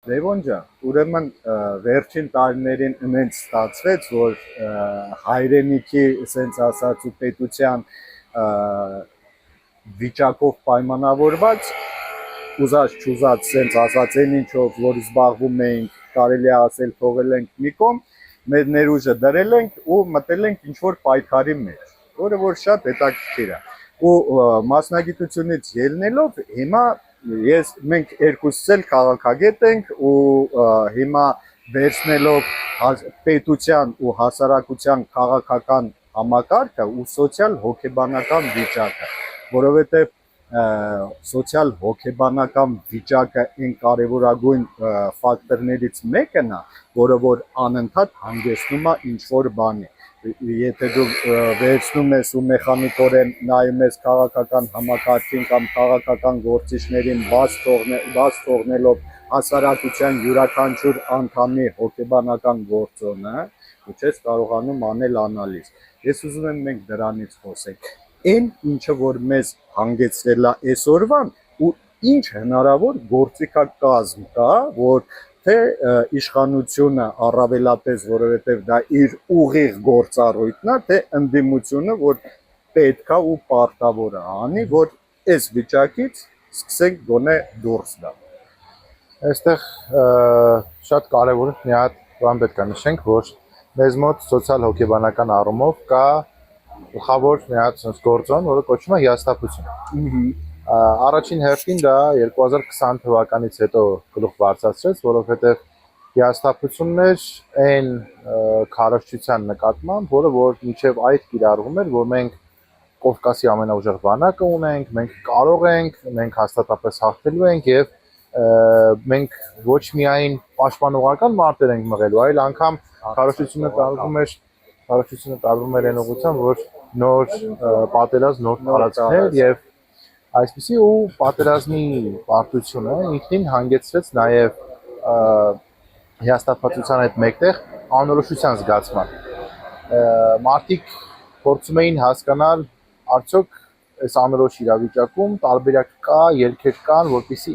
Լևոն ջան, ուրեմն վերջին տարիներին ինձ ստացվեց, որ հայրենիքի, ասենց ասած, ու պետության վիճակով պայմանավորված ուզած չուզած ասենց ասած այն ինչով որ զբաղվում էինք, կարելի է ասել թողել ենք մի կողմ, մեր ներուժը դրել ենք ու մտել ենք ինչ որ պայքարի մեջ, որը որ շատ հետաքրքիր է։ Ու մասնագիտությունից ելնելով հիմա մենք երկուսս էլ քաղաքագետ ենք ու հիմա վերցնելով պետության ու հասարակության քաղաքական համակարգը ու սոցիալ հոգեբանական վիճակը, որովհետև սոցիալ հոգեբանական վիճակը այն կարևորագույն ֆակտորներից մեկն է, որը որ անընդհատ հանգեցնում է ինչ-որ բանի։ Եթե դու վերցնում ես ու մեխանիկորեն նայում ես քաղաքական համակարգին կամ քաղաքական գործիչներին բաց թողնելով հասարակության յուրաքանչյուր անդամի հոգեբանական գործոնը, ու չես կարողանում անել անալիզ։ Ես ուզում եմ մենք դրանից խոսենք։ Այն ինչը որ մեզ հանգեցրել է այսօրվան ու ինչ հնարավոր գործիքակազմ կա, որ թե իշխանությունը առավելապես, որովհետև դա իր ուղիղ գործառույթն է, թե ընդդիմությունը, որ պետքա ու պարտավոր է անի, որ այս վիճակից սկսենք գոնե դուրս գալ։ Այստեղ շատ կարևոր մի հատ բան պետք է նշենք, որ մեզ մոտ սոցիալ հոգեբանական առումով կա գլխավոր մի հատ գործոն, որը կոչվում է հիասթափություն։ Առաջին հերթին դա 2020 թվականից հետո գլուխ բարձրացրեց, որովհետև հիասթափությունն էր այն քարոզչության նկատմամբ, որը որ մինչև այդ կիրառվում էր, որ մենք Կովկասի ամենաուժեղ բանակը ունենք, մենք կարող ենք, մենք հաստատապես հաղթելու ենք եւ մենք ոչ միայն պաշտպանողական մարտեր ենք մղելու, այլ անգամ քարոզչությունը տարվում էր այն ուղղությամբ, որ նոր պատերազմ, նոր տարածքներ եւ այսպեսի ու պատերազմի պարտությունը ինքնին հանգեցրեց նաեւ հիասթափվածության հետ մեկտեղ անորոշության զգացման։ Մարդիկ փորձում էին հասկանալ արդյոք այս անորոշ իրավիճակում տարբերակ կա, ելքեր կան, որպեսզի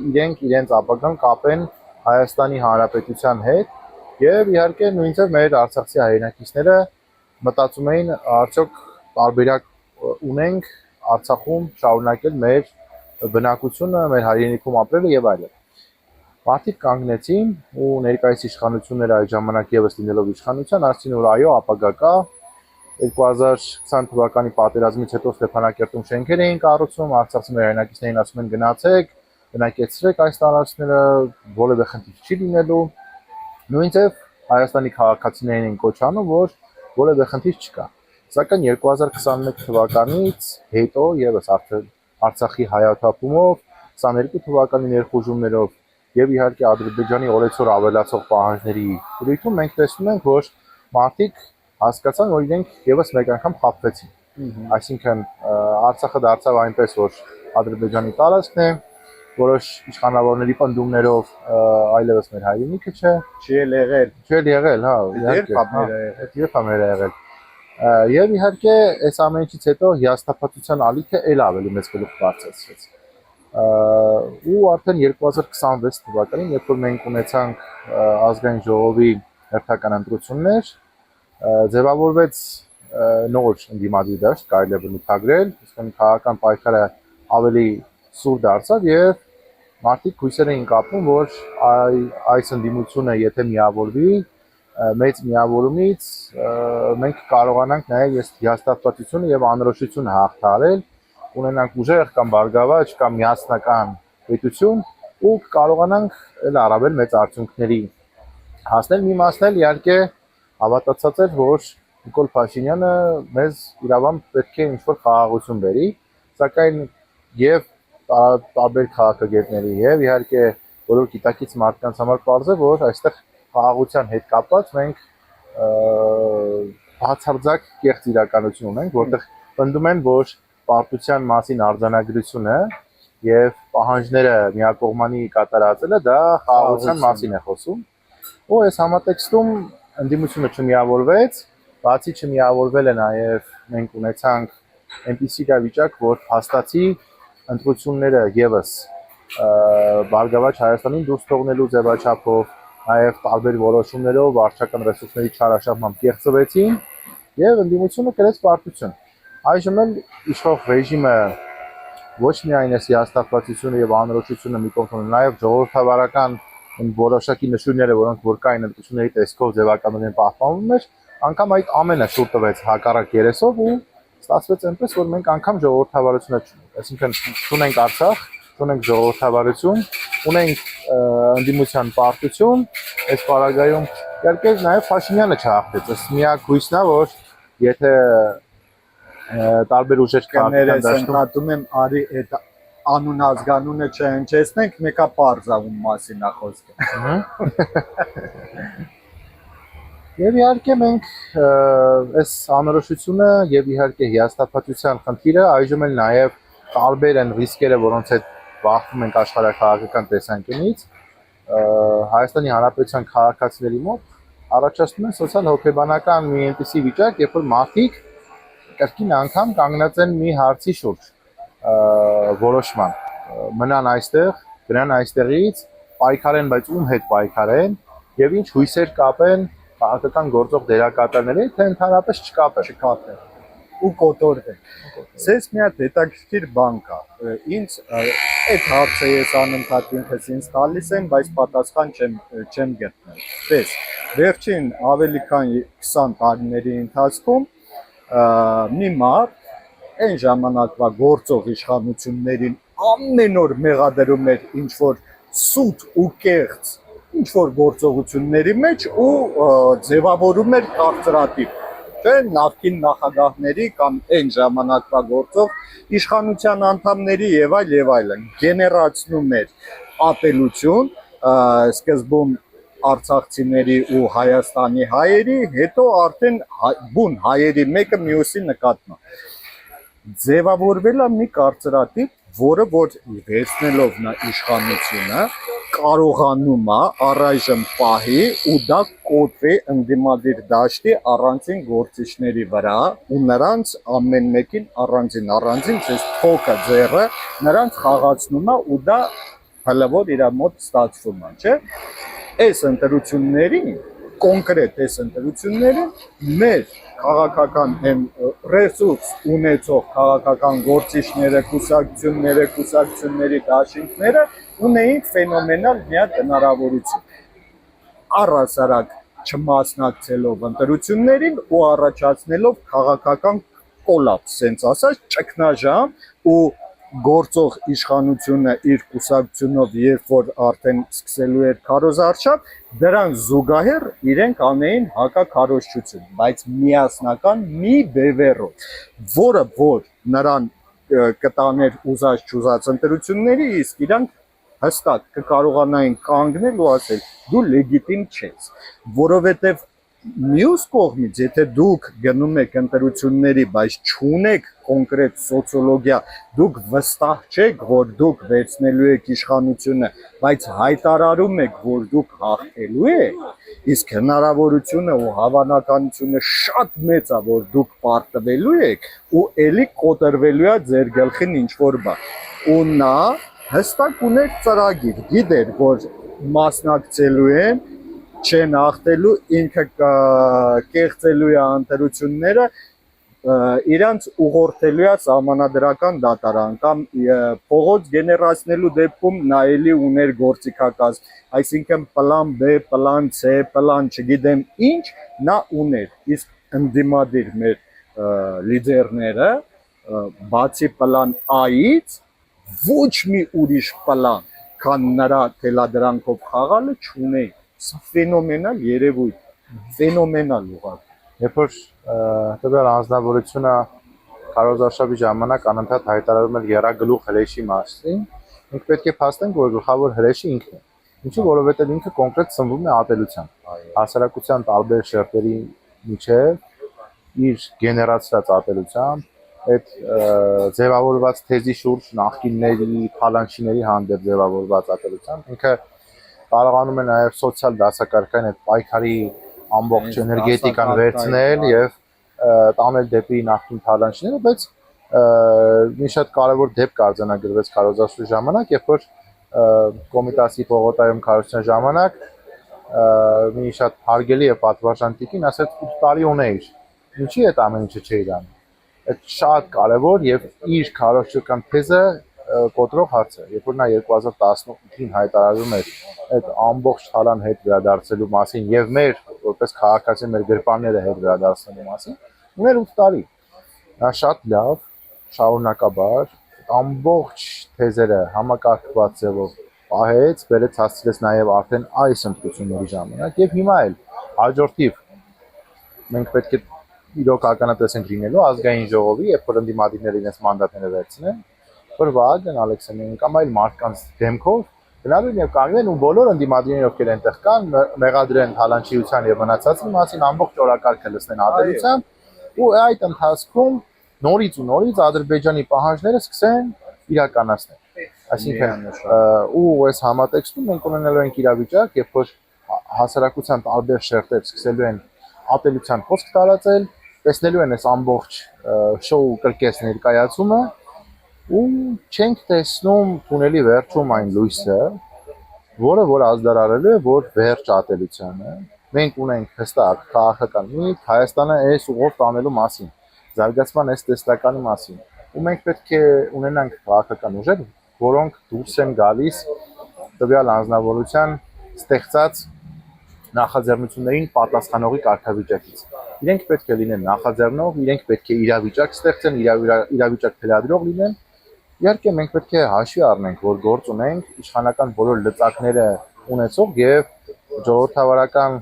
իրենց ապագան կապեն Հայաստանի Հանրապետության հետ եւ իհարկե նույնիսկ մեր արցախցի հայրենակիցները մտածում էին արդյոք տարբերակ ունենք Արցախում շարունակել մեր բնակությունը, մեր հայրենիքում ապրելը եւ այլն։ Մարդիկ կանգնեցին ու ներկայիս իշխանությունները այդ ժամանակ եւս լինելով իշխանության, ասացին որ այո, ապագա կա։ 2020 թվականի պատերազմից հետո Ստեփանակերտում շենքեր էին կառուցում, արցախցի մեր հայրենակիցներին ասում են գնացեք, բնակեցրեք այս տարածքները, որևէ խնդիր չի լինելու։ Նույնիսկ Հայաստանի քաղաքացիներին են կոչ անում, որ որևէ խնդիր չկա։ Սակայն 2021 թվականից հետո եւս արդեն Արցախի հայաթափումով, 22 թվականի ներխուժումներով եւ իհարկե Ադրբեջանի օրեցօր ավելացող պահանջների դրույթում մենք տեսնում ենք, որ մարդիկ հասկացան, որ իրենք եւս մեկ անգամ խաբվեցին։ Այսինքն Արցախը դարձավ այնպես, որ Ադրբեջանի տարածքն է, որոշ իշխանավորների պնդումներով այլևս մեր հայրենիքը չէ, չի եղել, հա, երբ ամեր եղել։ Եվ իհարկե այս ամեն ինչից հետո հիասթափվածության ալիքը էլ ավելի մեծ գլուխ բարձրացրեց։ Ու արդեն 2026 թվականին, երբ որ մենք ունեցանք ազգային ժողովի հերթական ընտրություններ, ձևավորվեց նոր ընդդիմադիր դաշտ, կարելի է բնութագրել, այսինքն քաղաքական պայքարը ավելի սուր դարձավ եւ մարդիկ հույսեր էին կապում, որ այս ընդդիմությունը եթե միավորվի, մեծ միավորումից մենք կարողանանք նաև հիասթափվածությունը եւ անորոշությունը հաղթահարել, ունենանք ուժեղ կամ բարգավաճ կամ միասնական պետություն ու կարողանանք էլ առավել մեծ արդյունքների հասնել։ Մի մասն էլ իհարկե հավատացած էր, որ Նիկոլ Փաշինյանը մեզ իրավամբ պետք է ինչ-որ խաղաղություն բերի, սակայն եւ տարբեր քաղաքագետների եւ իհարկե բոլոր գիտակից մարդկանց համար պարզ է, որ այստեղ խաղաղության հետ կապված մենք բացարձակ կեղծ իրականություն ունենք, որտեղ պնդում են, որ պարտության մասին արձանագրությունը եւ պահանջները միակողմանի կատարածելը դա խաղաղության մասին է խոսում։ Ու այս համատեքստում ընդդիմությունը չմիավորվեց, բացի չմիավորվել է նաեւ մենք ունեցանք այնպիսի վիճակ, որ հաստատի ընտրությունները եւս Բարգավաճ Հայաստանին դուրս թողնելու ձևաչափով, նաև տարբեր որոշումներով վարչական ռեսուրսների չարաշահմամբ կեղծվեցին եւ ընդդիմությունը կրեց պարտություն։ Այժմ էլ իշխող ռեժիմը ոչ միայն այս հիասթափվածությունը եւ անորոշությունը մի կողմ ունի, նաև ժողովրդավարական որոշակի նշույլները, որոնք որ կային ընդդիմությունների տեսքով ձևականորեն պահպանվում էր, անգամ այդ ամենը շուտ տվեց հակառակ երեսով ու ստացվեց այնպես, որ մենք անգամ ժողովրդավարություն չունենք։ Այսինքն ունենք Արցախ, ունենք ժողովրդավարություն, ունենք ընդդիմության պարտություն, այս պարագայում իհարկե նաև Փաշինյանը չհաղթեց։ Ըստ միակ հույսն է, որ եթե տարբեր ուժեր կներես ընդհատում եմ արի այդ անուն ազգանունը չհնչեցնենք, մեկա պարզավում մասին է խոսքը։ Եվ իհարկե մենք այս անորոշությունը եւ իհարկե հիասթափվածության խնդիրը այժմ էլ նաև տարբեր են ռիսկերը, որոնց հետ բախվում ենք աշխարհաքաղաքական տեսանկյունից, Հայաստանի Հանրապետության քաղաքացիների մոտ առաջացնում են սոցիալ-հոգեբանական մի այնպիսի վիճակ, երբ որ մարդիկ կրկին անգամ կանգնած են մի հարցի շուրջ որոշման, մնան այստեղ, գնան այստեղից, պայքարեն, բայց ում հետ պայքարեն եւ ինչ հույսեր կապեն քաղաքական գործող դերակատարների, թե ընդհանրապես չկապեն։ Ու կոտորվեն։ Սենց մի հատ հետաքրքիր բան կա։ Ինձ այդ հարցը ես անընդհատ ինքս ինձ տալիս եմ, բայց պատասխան չեմ գտնել։ Տես, վերջին ավելի քան 20 տարիների ընթացքում մի մարդ այն ժամանակվա գործող իշխանություններին ամեն օր մեղադրում էր ինչ որ սուտ ու կեղծ ինչ որ գործողությունների մեջ ու ձևավորում էր կարծրատիպ, չէ՞, նախկին նախագահների կամ այն ժամանակվա գործող իշխանության անդամների եւ այլն գեներացնում էր ատելություն, սկզբում արցախցիների ու Հայաստանի հայերի, հետո արդեն բուն հայերի մեկը մյուսի նկատմամբ ձևավորվել է մի կարծրատիպ, որը որ վերցնելով նա իշխանությունը կարողանում է առայժմ պահի ու դա կոտրի ընդդիմադիր դաշտի առանձին գործիչների վրա ու նրանց ամեն մեկին առանձին ցես թոքը ձեռը նրանց խաղացնում է ու դա հլավոր իր մոտ ստացվում է, չէ՞։ Այս ընտրություններին կոնկրետ այս ընտրություններին մեր քաղաքական ռեսուրս ունեցող քաղաքական գործիչները, կուսակցությունների դաշինքները ունեին ֆենոմենալ մի հատ հնարավորություն առհասարակ չմասնակցելով ընտրություններին ու առաջացնելով քաղաքական կոլապս, ասենց ասած, ճգնաժամ ու գործող իշխանությունը իր կուսակցությունով երբ որ արդեն սկսելու էր քարոզարշավ, դրան զուգահեռ իրենք անեին հակաքարոզչություն, բայց միասնական մի բևեռով, որը որ նրան կտաներ ուզած-չուզած ընտրությունների, իսկ իրանք հստակ կկարողանային կանգնել ու ասել դու լեգիտիմ չես, որովհետև մյուս կողմից, եթե դուք գնում եք ընտրությունների, բայց չունեք կոնկրետ սոցիոլոգիա, դուք վստահ չեք, որ դուք վերցնելու եք իշխանությունը, բայց հայտարարում եք, որ դուք հաղթելու եք, իսկ հնարավորությունը ու հավանականությունը շատ մեծ է, որ դուք պարտվելու եք ու ելի կոտրվելու է ձեր գլխին ինչ-որ բան։ Ու նա հստակ ուներ ծրագիր, գիտեր, որ մասնակցելու են, չեն հաղթելու, ինքը կեղծելու է ընտրությունները, իրանց ուղղորդելու է սահմանադրական դատարան կամ փողոց գեներացնելու դեպքում նա էլի ուներ գործիքակազմ, այսինքն պլան B, պլան C, պլան չգիտեմ ինչ, նա ուներ, իսկ ընդդիմադիր մեր լիդերները բացի պլան A-ից ոչ մի ուրիշ պլան, քան նրա թելադրանքով խաղալը չունեին։ Սա ֆենոմենալ երևույթ, ֆենոմենալ ուղղակի։ Երբ որ տվյալ անձնավորությունը քարոզարշավի ժամանակ անընդհատ հայտարարում էր եռագլուխ հրեշի մասին, մենք պետք է փաստենք, որ գլխավոր հրեշը ինքն է։ Ինչու՞, որովհետև ինքը կոնկրետ սնվում է ատելությամբ։ Հասարակության տարբեր շերտերի միջև իր գեներացրած ատելությամբ, այդ ձևավորված թեզի շուրջ նախկինների, փալանչիների հանդեպ ձևավորված ատելությամբ, ինքը կարողանում է նաև սոցիալ դասակարգային այդ պայքարի ամբողջ էներգետիկան վերցնել եւ տանել դեպի նախկին փալանչները, բայց մի շատ կարևոր դեպք արձանագրվեց քարոզարշավի ժամանակ, երբ որ կոմիտասի փողոտայում քարոզության ժամանակ մի շատ հարգելի եւ պատվարժան տիկին ասաց 8 տարի ունեիր։ Ինչի՞ այդ ամեն ինչը չէիր անում։ Այդ շատ կարևոր եւ իր քարոզչական թեզը կոտրող հարց է։ Երբ որ նա 2018-ին հայտարարում էր այդ ամբողջ թալան հետ վերադարձելու մասին եւ մեր որպես քաղաքացի մեր գրպանները հետ վերադարձնելու մասին, ուներ 8 տարի։ Նա շատ լավ, շարունակաբար ամբողջ թեզերը համակարգված ձևով պահեց, բերեց հասցրեց նաև արդեն այս ընտրությունների ժամանակ եւ հիմա էլ հաջորդիվ մենք պետք է իրոք ականատես ենք լինելու ազգային ժողովի, երբ որ ընդդիմադիրները իրենց մանդատները վերցնեն, որ Վահագն Ալեքսանյանը կամ այլ մարդկանց դեմքով գնալու են եւ կանգնեն ու բոլոր ընդդիմադիրները ովքեր այնտեղ կան մեղադրեն հալանչիության եւ մնացածի մասին ամբողջ օրակարգը լցնեն ատելությամբ ու այդ ընթացքում նորից ու նորից Ադրբեջանի պահանջները սկսեն իրականացնել։ Այսինքն ու այս համատեքստում մենք ունենալու ենք իրավիճակ, երբ որ հասարակության տարբեր շերտեր սկսելու են ատելության խոսք տարածել, տեսնելու են այս ամբողջ շոու կրկես ներկայացումը ու չենք տեսնում թունելի վերջում այն լույսը, որը որ ազդարարելու է, որ վերջ ատելությանը մենք ունենք հստակ քաղաքական միտք Հայաստանը այս ուղով տանելու մասին, զարգացման այս տեսլականի մասին, ու մենք պետք է ունենանք քաղաքական ուժեր, որոնք դուրս են գալիս տվյալ անձնավորության ստեղծած նախաձեռնություններին պատասխանողի կարգավիճակից։ Իրենք պետք է լինեն նախաձեռնող, իրենք պետք է իրավիճակ ստեղծեն, իրավիճակ թելադրող լինեն։ Իհարկե մենք պետք է հաշվի առնենք, որ գործ ունենք իշխանական բոլոր լծակները ունեցող եւ ժողովրդավարական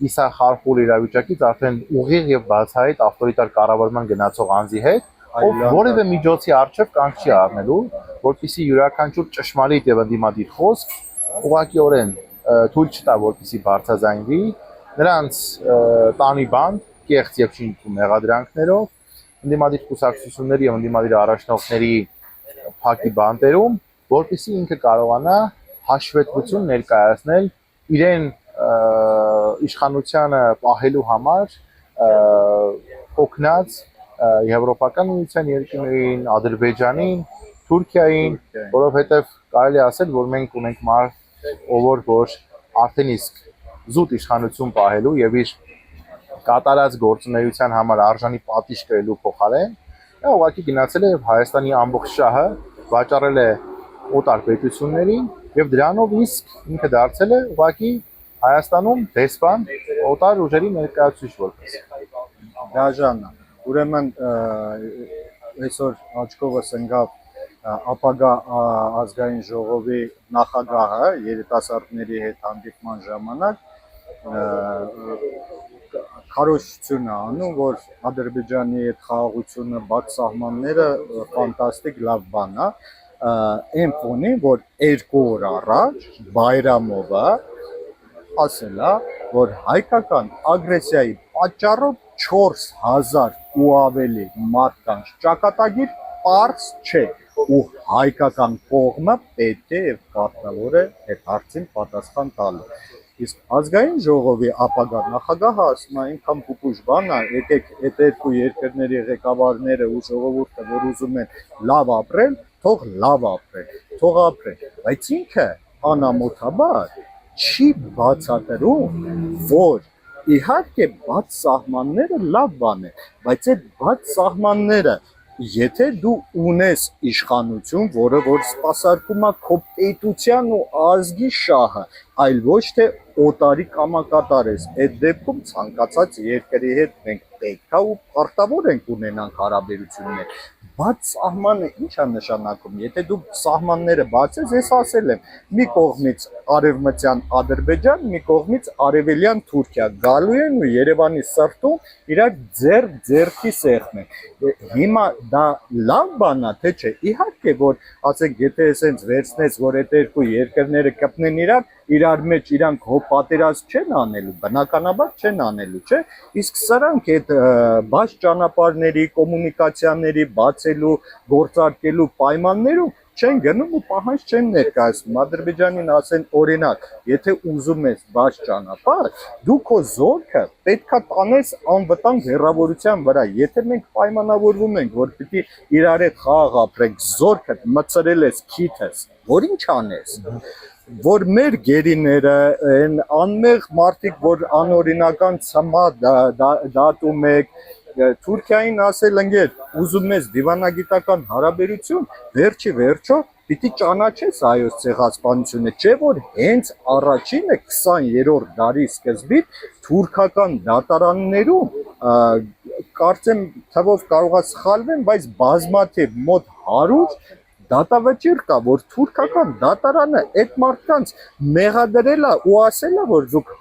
իսախարխուլ իրավիճակից արդեն ուղիղ եւ բացահայտ ավտորիտար կառավարման գնացող անձի հետ, ով որևէ միջոցի առջև կանգ չի առնելու, որպեսզի յուրաքանչյուր ճշմարիտ եւ ընդդիմադիր խոսք ուղղակիորեն թույլ չտա, որպեսզի բարձրաձայնվի, նրանց տանի բանդ, կեղծ եւ շինքու մեղադրանքներով, ընդդիմադիր կուսակցությունների եւ ընդդիմադիր առաջնորդների փակի բանտերում, որպեսզի ինքը կարողանա հաշվետվություն ներկայացնել իրեն իշխանությանը պահելու համար օգնած Եվրոպական միության երկրներին, Ադրբեջանին, Թուրքիային, որովհետեւ կարելի ասել, որ մենք ունենք մարդ, որ արդեն իսկ զուտ իշխանություն պահելու եւ իր կատարած գործունեության համար արժանի պատիժ կրելու փոխարեն նա ուղղակի գնացել է Հայաստանի ամբողջ շահը վաճառել է օտար պետություններին եւ դրանով իսկ ինքը դարձել է ուղղակի Հայաստանում դեսպան օտար ուժերի ներկայացուցիչ որպես Դաժանը ուրեմն այսօր աչքովս ընկավ ապագա ազգային ժողովի նախագահը երիտասարդների հետ հանդիպման ժամանակ քարոզություն անում, որ Ադրբեջանի հետ խաղաղությունը բաց սահմանները ֆանտաստիկ լավ բան է, այն ֆոնին, որ 2 օր առաջ Բայրամովը ասել է, որ հայկական ագրեսիայի պատճառով 4000 ու ավելի մարդկանց ճակատագիր պարզ չէ ու հայկական կողմը պետք է եւ կարգավոր է այդ հարցին պատասխան տալու։ Իսկ ազգային ժողովի ապագա նախագահը ասում է ինքան փուփուշ բան է, եկեք այդ երկու երկրների ղեկավարները ու ժողովուրդը, որ ուզում են լավ ապրել, թող լավ ապրեն, թող ապրեն, բայց ինքը անամոթաբար չի բացատրում, որ իհարկե բաց սահմանները լավ բան է, բայց այդ բաց սահմանները եթե դու ունես իշխանություն, որը որ սպասարկում է քո պետության ու ազգի շահը, այլ ոչ թե օտարի կամակատար ես, այդ դեպքում ցանկացած երկրի հետ մենք պետք է ու պարտավոր ենք ունենանք հարաբերություններ։ Բաց սահմանը ի՞նչ է նշանակում։ Եթե դու սահմանները բացես, ես ասել եմ, մի կողմից արևմտյան Ադրբեջան, մի կողմից արևելյան Թուրքիա գալու են ու Երևանի սրտում իրար ձեռքի սեղմեն։ Հիմա դա լավ բան է, թե չէ։ Իհարկե, որ ասենք, եթե էսենց վերցնես, որ այդ երկու երկրները կպնեն իրար մեջ իրանք հո պատերազմ չեն անելու, բնականաբար չեն անելու, չէ։ Իսկ սրանք այդ բաց ճանապարհների, կոմունիկացիաների բացելու, գործարկելու պայմաններում չեն գնում ու պահանջ չեն ներկայացնում։ Ադրբեջանին ասեն օրինակ, եթե ուզում ես բաց ճանապարհ, դու քո զորքը պետքա տանես անվտանգ հեռավորության վրա։ Եթե մենք պայմանավորվում ենք, որ պիտի իրար հետ խաղ ապրենք, զորքը մցրել ես քիթս, որ ինչ անես։ Որ մեր գերիները, այն անմեղ մարդիկ, որ անօրինական ցմա դատում եք, Թուրքիային ասել ընկեր, ուզում ես դիվանագիտական հարաբերություն, վերջի վերջո պիտի ճանաչես հայոց ցեղասպանությունը, չէ՞ որ հենց առաջինը 20-րդ դարի սկզբից թուրքական դատարաններում կարծեմ թվով կարողա սխալվեմ, բայց բազմաթիվ մոտ 100 դատավճիռ կա, որ թուրքական դատարանը այդ մարդկանց մեղադրել է ու ասել է, որ դուք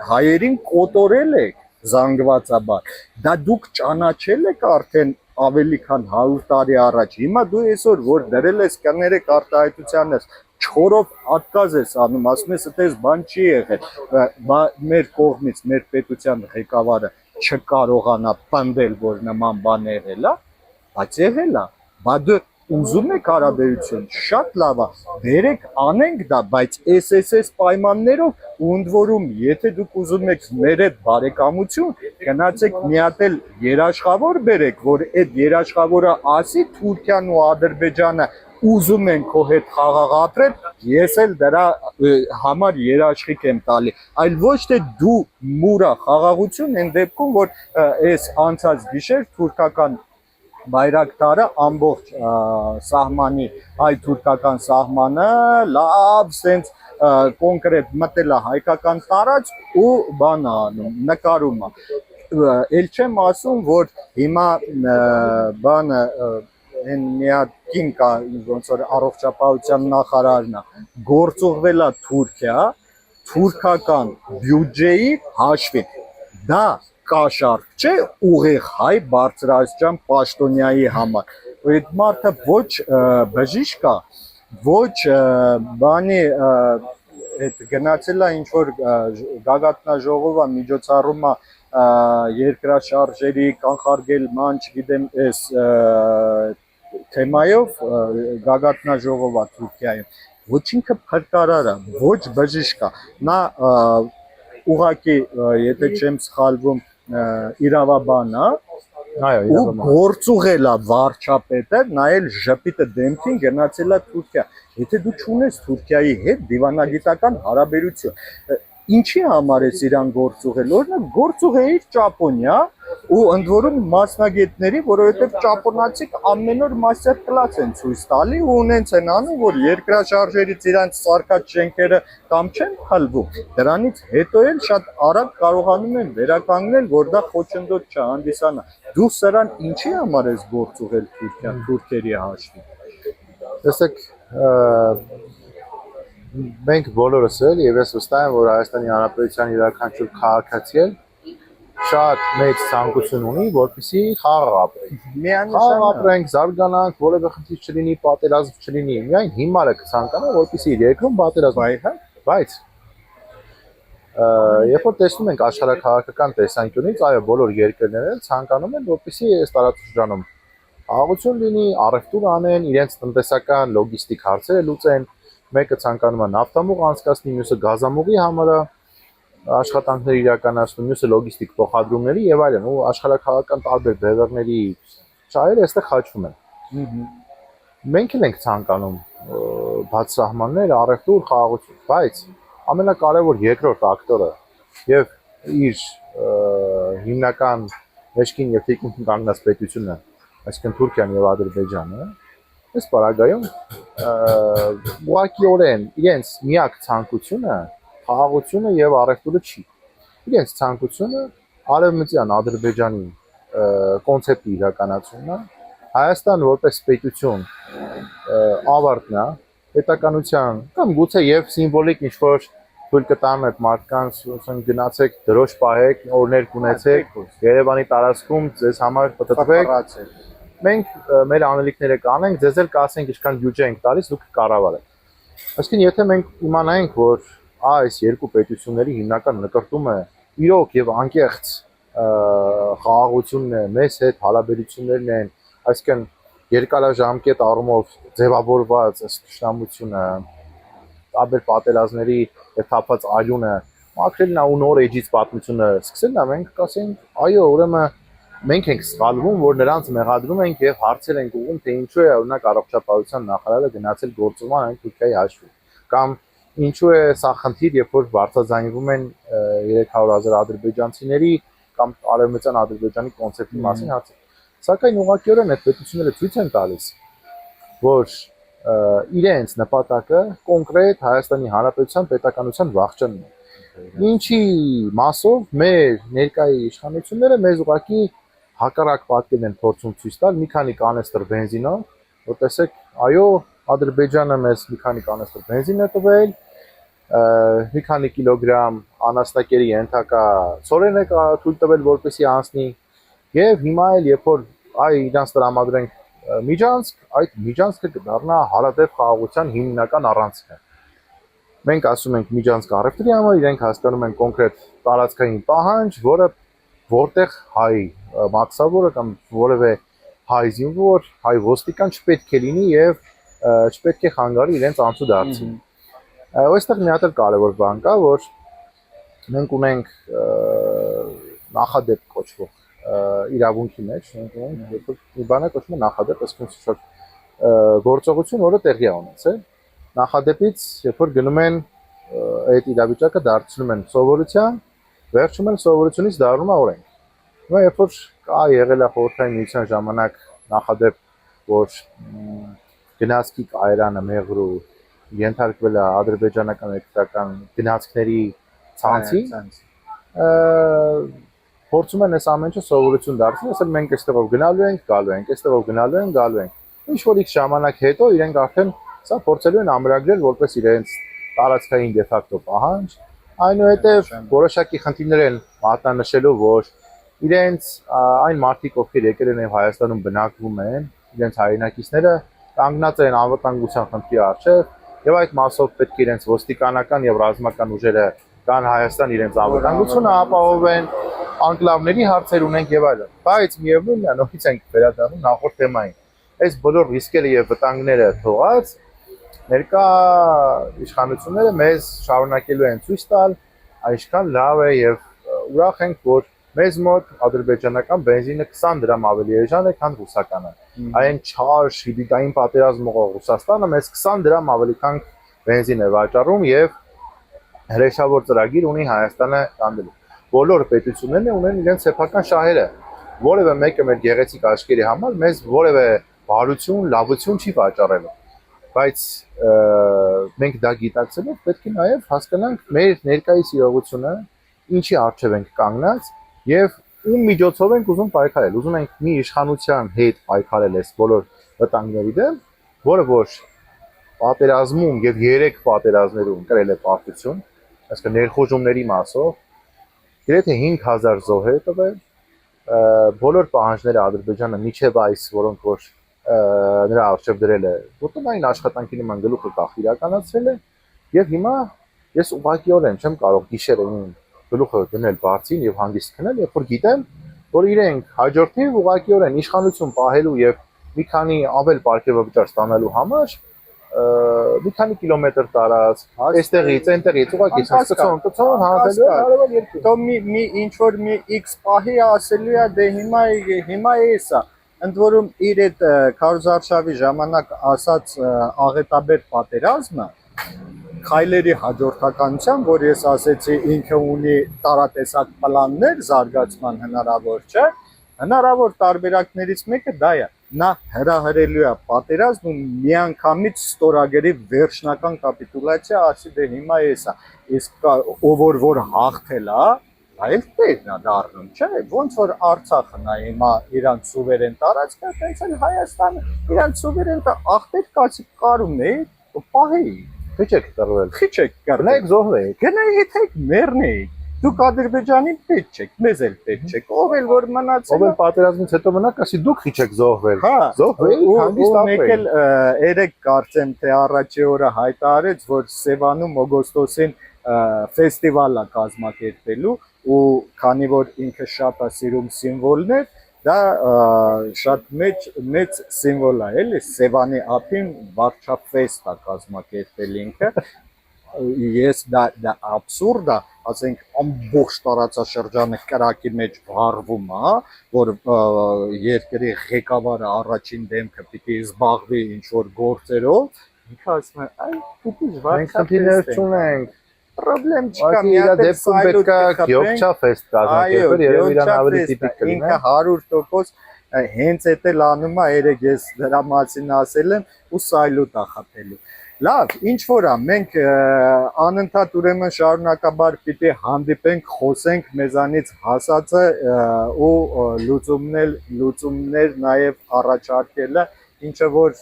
հայերին կոտորել եք զանգվածաբար, դա դուք ճանաչել եք արդեն ավելի քան 100 տարի առաջ, հիմա դու այսօր որ դրել ես կներեք արտահայտությանս 4-ով ատկազ ես անում, ասում ես այդպես բան չի եղել, մեր կողմից, մեր պետության ղեկավարը չկարողանա պնդել, որ նման բան եղել է, բայց եղել է, բա դու ուզում եք հարաբերություն, շատ լավ է, բերեք անենք դա, բայց SSS պայմաններով ու ընդ որում, եթե դուք ուզում եք մեր հետ բարեկամություն, գնացեք մի հատ էլ երաշխավոր բերեք, որ այդ երաշխավորը ասի Թուրքիան ու Ադրբեջանը ուզում են քո հետ խաղաղ ապրել, ես էլ դրա համար երաշխիք եմ տալի, այլ ոչ թե դու մուրա խաղաղություն են դեպքում, որ այս անցած գիշեր թուրքական Բայրակտարը ամբողջ սահմանի հայ-թուրքական սահմանը լավ սենց կոնկրետ մտել է հայկական տարած ու բան անում, նկարում է։ Էլ չեմ ասում, որ հիմա բանը այն մի հատ կին կա, ոնց որ առողջապահության նախարարն է, գործուղվել է Թուրքիա, թուրքական բյուջեի հաշվին։ Դա կաշառք չէ ուղիղ հայ բարձրաստիճան պաշտոնյայի համար։ Այդ մարդը ոչ բժիշկ է, ոչ բանի այդ գնացել է ինչ որ գագաթնաժողովը միջոցառում է երկրաշարժերի կանխարգելման, չգիտեմ, այս թեմայով գագաթնաժողով է Թուրքիայում։ Ոչ ինքը փրկարար է, ոչ բժիշկ է։ Նա ուղղակի, եթե չեմ սխալվում, իրավաբանա ու գործուղել է վարչապետը, նայել ժպիտը դեմքին գնացել է Թուրքիա։ Եթե դու չունես Թուրքիայի հետ դիվանագիտական հարաբերություն, ինչի համար ես իրան գործուղել, օրինակ գործուղեիր Ճապոնիա ու ընդ որում մասնագետների, որովհետև ճապոնացիք ամեն օր մաստեր կլաս են ցույց տալի ու ունենց են անում, որ երկրաշարժերից իրանց սարկած շենքերը կամ չեն խլվում, դրանից հետո էլ շատ արագ կարողանում են վերականգնել, որ դա խոչընդոտ չհանդիսանա։ Դու սրան ինչի համար ես գործուղել Թուրքիան, թուրքերի հաշվին։ Տեսեք, մենք բոլորս էլ եւ ես վստահ եմ, որ Հայաստանի Հանրապետության յուրաքանչյուր քաղաքացի էլ շատ մեծ ցանկություն ունի, որպեսզի խաղաղ ապրենք։ Խաղաղ ապրենք, զարգանանք, որևէ խնդիր չլինի, պատերազմ չլինի։ Միայն հիմարը կցանկանա, որպեսզի իր երկրում պատերազմ լինի, բայց երբ որ տեսնում ենք աշխարհաքաղաքական տեսանկյունից, այո, բոլոր երկրները ցանկանում են, որպեսզի այս տարածաշրջանում խաղաղություն լինի, առևտուր անեն, իրենց տնտեսական, լոգիստիկ հարցերը լուծեն, մեկը ցանկանում է նավթամուղ անցկացնի, մյուսը գազամուղի համար է աշխատանքներ իրականացնում, մյուսը լոգիստիկ փոխադրումների եւ այլն, ու աշխարհաքաղաքական տարբեր բևեռների շահերը այստեղ խաչվում են։ Մենք էլ ենք ցանկանում բաց սահմաններ, առևտուր, խաղաղություն, բայց ամենակարևոր երկրորդ ակտորը եւ իր հիմնական մեջքին եւ թիկունքին կանգնած պետությունը, այսինքն Թուրքիան եւ Ադրբեջանը, այս պարագայում ուղղակիորեն իրենց միակ ցանկությունը խաղաղությունը եւ առևտուրը չի։ Իրենց ցանկությունը արևմտյան Ադրբեջանի կոնցեպտի իրականացումն է, Հայաստան որպես պետություն ավարտն է, պետականության կամ գուցե եւ սիմվոլիկ ինչ-որ թույլ կտան այդ մարդկանց, ասենք գնացեք դրոշ պահեք, օրներ կունեցեք, Երևանի տարածքում ձեզ համար պատտվեք։ Մենք մեր անելիքները կանենք, ձեզ էլ կասենք ինչքան բյուջե ենք տալիս, դուք կառավարեք։ Այսինքն եթե մենք իմանայինք, որ այս երկու պետությունների հիմնական նկարտումը իրոք եւ անկեղծ խաղաղությունն է, մեզ հետ հարաբերություններն են, այսինքն երկարաժամկետ առումով ձևավորված ճշտամությունը, տարբեր պատերազմների եւ թափված այլունը մաքրելն է ու նոր էջից պատմությունը սկսելն է, մենք կասենք, այո, ուրեմն մենք ենք սխալվում, որ նրանց մեղադրում ենք եւ հարցեր ենք ուղում, թե ինչու է օրինակ առողջապահության նախարարը գնացել գործուղման այն Թուրքիայի հաշվին, կամ ինչու է սա խնդիր, երբ որ բարձրաձայնվում են 300,000 ադրբեջանցիների կամ արևմտյան Ադրբեջանի կոնցեպտի մասին հարցեր։ Սակայն ուղղակիորեն այդ պետությունները ցույց են տալիս, որ իրենց նպատակը կոնկրետ Հայաստանի Հանրապետության պետականության վախճանն է։ Ինչի մասով մեր ներկայի իշխանությունները մեզ ուղղակի հակառակ պատկերն են փորձում ցույց տալ մի քանի կանեստր բենզինով, որ տեսեք, այո, Ադրբեջանը մեզ մի քանի կանեստր բենզին է տվել, մի քանի կիլոգրամ անաստակերի ենթակա ցորեն է թույլ տվել, որպեսզի անցնի, եւ հիմա էլ երբ որ իրանց տրամադրենք միջանցք, այդ միջանցքը կդառնա հարատև խաղաղության հիմնական առանցքը։ Մենք ասում ենք միջանցք առևտրի համար, իրենք հասկանում են կոնկրետ տարածքային պահանջ, որը որտեղ հայ մաքսավորը կամ որևէ հայ զինվոր, հայ ոստիկան չպետք է լինի եւ չպետք է խանգարի իրենց անցուդարձին։ Այստեղ մի հատ էլ կարևոր բան կա, որ մենք ունենք նախադեպ կոչվող իրավունքի մեջ, մենք ունենք մի բանը կոչվում է նախադեպ, այսինքն շատ գործողություն, որը տեղի է ունեցել։ Նախադեպից, երբ որ գնում են այդ իրավիճակը դարձնում են սովորության, վերջում էլ սովորությունից դառնում է օրենք։ Հիմա երբ որ կա եղել է խորհրդային միության ժամանակ նախադեպ, որ գնացքի կայարանը մեղրու ենթարկվել է ադրբեջանական էլեկտրական գնացքների ցանցի, փորձում են այս ամենը սովորություն դարձնել, ասել մենք այստեղով գնալու ենք, գալու ենք, այստեղով գնալու ենք, գալու ենք։ Ինչ որ X ժամանակ հետո իրենք արդեն սա փորձելու են ամրագրել որպես իրենց տարածքային դե ֆակտո պահանջ, այնուհետև որոշակի խնդիրներ են մատնանշելու, որ իրենց այն մարդիկ, ովքեր եկել են եւ Հայաստանում բնակվում են, իրենց հայրենակիցները կանգնած են անվտանգության խնդրի առջև եւ այդ մասով պետք է իրենց ոստիկանական եւ ռազմական ուժերը կան Հայաստան իրենց անվտանգությունը ապահովեն, անկլավների հարցեր ունենք եւ այլն։ Բայց միևնույնն է, նորից ենք վերադառնում նախորդ թեմային։ Այս բոլոր ռիսկերը եւ վտանգները թողած ներկա իշխանությունները մեզ շարունակելու են ցույց տալ, այսքան լավ է եւ ուրախ ենք, որ մեզ մոտ ադրբեջանական բենզինը 20 դրամ ավելի էժան է, քան ռուսականը։ Այն չար հիբրիդային պատերազմող Ռուսաստանը մեզ 20 դրամ ավելի քան բենզին է վաճառում եւ հրեշավոր ծրագիր ունի Հայաստանը կանդելու։ Բոլոր պետություններն ունեն իրենց սեփական շահերը։ Որևէ մեկը մեր գեղեցիկ աչքերի համար մեզ որևէ բարություն, լավություն չի վաճառելու։ Բայց մենք դա գիտակցելով պետք է նաև հասկանանք մեր ներկայիս իրողությունը, ինչի առջև ենք կանգնած եւ ում միջոցով ենք ուզում պայքարել։ Ուզում ենք մի իշխանության հետ պայքարել այս բոլոր վտանգների դեմ, որը որ պատերազմում եւ 3 պատերազմներում կրել է պարտություն, այսինքն ներխուժումների մասով գրեթե 5000 զոհ է տվել, բոլոր պահանջները Ադրբեջանը միջև այս, որոնք որ նրա արժեվ դրել է, ոտնային աշխատանքի նման գլուխը կախ իրականացրել է եւ հիմա ես ուղղակիորեն չեմ կարող գիշերը գլուխը դնել բարձին եւ հանգիստ քնել, երբ որ գիտեմ, որ իրենք հաջորդիվ ուղղակիորեն իշխանություն պահելու եւ մի քանի ավել պարգևավճար ստանալու համար մի քանի կիլոմետր տարածք, այստեղից, այնտեղից ուղղակի կցոն հանձնելու է արևել երկու։ Դու մի ինչ որ մի X պահի ասելու է դե հիմա էսա։ Ընդ որում իր այդ քարոզարշավի ժամանակ ասած աղետաբեր պատերազմը քայլերի հաջորդականության, որ ես ասեցի ինքը ունի տարատեսակ պլաններ զարգացման հնարավոր չէ, հնարավոր տարբերակներից մեկը դա է։ Նա հրահրելու է պատերազմ ու միանգամից ստորագրի վերջնական կապիտուլյացիա, ասի դե հիմա էսա։ Իսկ ով որ հաղթել է, այլ տերն է դառնում, չէ՞։ Ոնց որ Արցախը նա հիմա իրանց սուվերեն տարածք է, տենց էլ Հայաստանը իրանց սուվերեն ախտեր կացի կարում է, պահեի։ Քիչ եք տրվել։ Քիչ եք կռվել։ Գնայք զոհվեք։ Գնայիք մեռնեիք։ Դուք Ադրբեջանի պետք չեք, մեզ էլ պետք չեք։ Ով էլ որ մնացել ով էլ պատերազմից հետո մնաք, ասի դուք քիչ եք զոհվել։ Հա, զոհվեիք, հանգիստ ապրեիք։ Մեկ էլ երեք կարծեմ թե առաջի օրը հայտարարեց, որ Սևանում օգոստոսին ֆեստիվալ է կազմակերպելու ու քանի որ ինքը շատ է սիրում սիմվոլներ, Դա շատ մեծ սիմվոլ է, էլի Սևանի ափին վարչապետ է կազմակերպել ինքը։ Ես դա абսուրդ է, ասենք ամբողջ տարածաշրջանը կրակի մեջ վառվում է, որ երկրի ղեկավարը առաջին դեմքը պիտի զբաղվի ինչ որ գործերով, ինքը ասում է, այ դուք Մենք խնդիրներ չունենք։ Պրոբլեմ չկա, Ուղղակի իր դեպքում պետք է Գյոբչա ֆեստ կազմակերպել, երևի իրան ավելի տիպիկ կլինի։ ինքը 100% հենց էդ էլ անում է, երեք ես դրա մասին ասել եմ ու սայլուտ է խփելու։ Լավ, ինչ որ է, մենք անընդհատ ուրեմն շարունակաբար պիտի հանդիպենք, խոսենք մեզանից հասածը ու լուծումներ նաև առաջարկելը, ինչը որ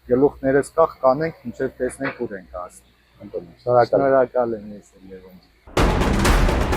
գլուխներս կախ կանենք, ինչեւ տեսնենք ուր ենք հասնում։ Շնորհակալ եմ։ Շնորհակալ եմ ես Լևոն։